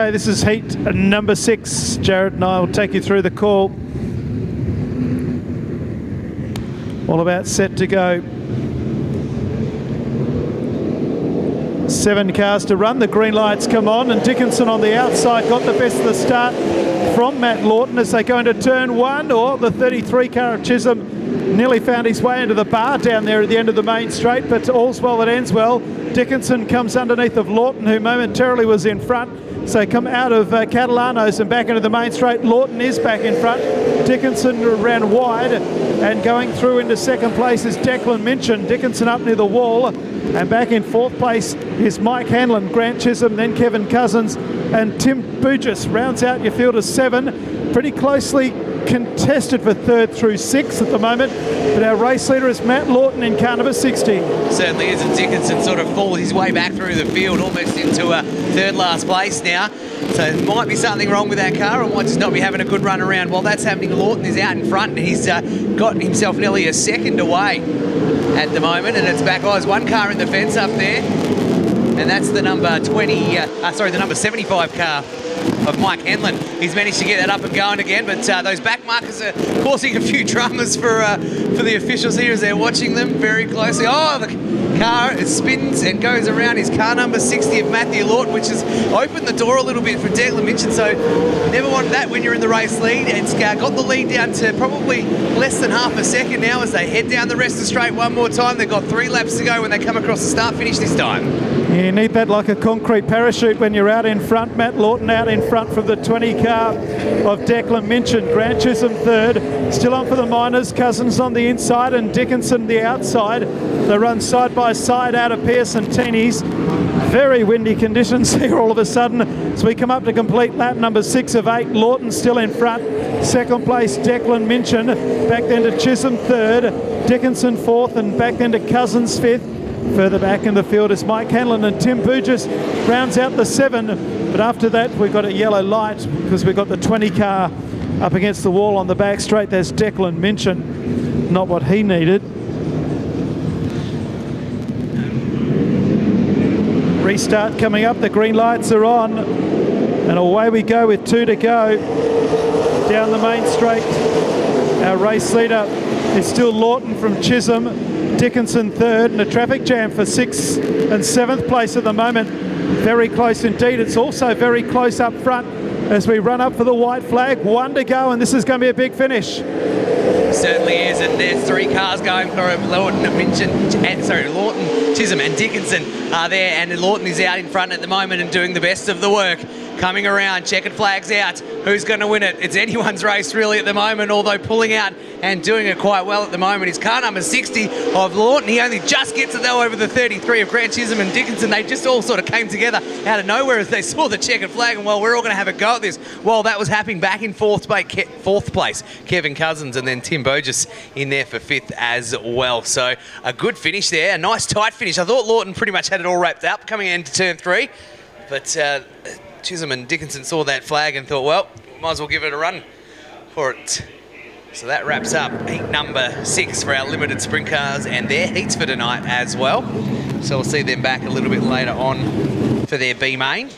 Okay, this is heat number 6. Jared and I will take you through the call. All about set to go. 7 cars to run. The green lights come on, and Dickinson on the outside got the best of the start from Matt Lawton as they go into turn 1. Or the 33 car of Chisholm nearly found his way into the bar down there at the end of the main straight, but all's well that ends well. Dickinson comes underneath of Lawton, who momentarily was in front. So come out of Catalano's and back into the main straight. Lawton is back in front. Dickinson ran wide, and going through into second place is Declan Minchin. Dickinson up near the wall, and back in 4th place is Mike Hanlon, Grant Chisholm, then Kevin Cousins, and Tim Bugis rounds out your field of 7. Pretty closely contested for 3rd through 6th at the moment, but our race leader is Matt Lawton in car number 60. Certainly is, and Dickinson sort of falls his way back through the field, almost into a 3rd last place now. So there might be something wrong with that car, or might just not be having a good run around. While that's happening, Lawton is out in front, and he's got himself nearly a second away at the moment, and it's back. Oh, there's one car in the fence up there, and that's the number the number 75 car of Mike Hanlon. He's managed to get that up and going again, but those back markers are causing a few dramas for the officials here as they're watching them very closely. Oh, the car, it spins and goes around his car number 60 of Matthew Lawton, which has opened the door a little bit for Declan Minchin, so never wanted that when you're in the race lead. It's got the lead down to probably less than half a second now as they head down the rest of the straight one more time. They've got 3 laps to go when they come across the start-finish this time. You need that like a concrete parachute when you're out in front. Matt Lawton out in front from the 20 car of Declan Minchin. Grant Chisholm 3rd. Still on for the minors. Cousins on the inside and Dickinson the outside. They run side by side out of Pearson Teeney's. Very windy conditions here all of a sudden. So we come up to complete lap number 6 of 8. Lawton still in front. 2nd place Declan Minchin. Back then to Chisholm 3rd. Dickinson 4th, and back then to Cousins 5th. Further back in the field is Mike Hanlon, and Tim Bugis rounds out the 7. But after that, we've got a yellow light because we've got the 20 car up against the wall on the back straight. There's Declan Minchin. Not what he needed. Restart coming up. The green lights are on. And away we go with 2 to go. Down the main straight. Our race leader is still Lawton from Chisholm. Dickinson 3rd, and a traffic jam for 6th and 7th place at the moment. Very close indeed. It's also very close up front as we run up for the white flag. 1 to go, and this is going to be a big finish. Certainly is, and there's 3 cars going for Lawton, Lawton, Chisholm and Dickinson are there, and Lawton is out in front at the moment and doing the best of the work. Coming around, checkered flags out. Who's going to win it? It's anyone's race really at the moment, although pulling out and doing it quite well at the moment is car number 60 of Lawton. He only just gets it though over the 33 of Grant Chisholm and Dickinson. They just all sort of came together out of nowhere as they saw the checkered flag, and well, we're all going to have a go at this. Well, that was happening back in 4th place. Kevin Cousins, and then Tim Bugis in there for 5th as well. So a good finish there, a nice tight finish. I thought Lawton pretty much had it all wrapped up coming into turn 3, but Chisholm and Dickinson saw that flag and thought, well, might as well give it a run for it. So that wraps up heat number 6 for our limited sprint cars and their heats for tonight as well. So we'll see them back a little bit later on for their B main.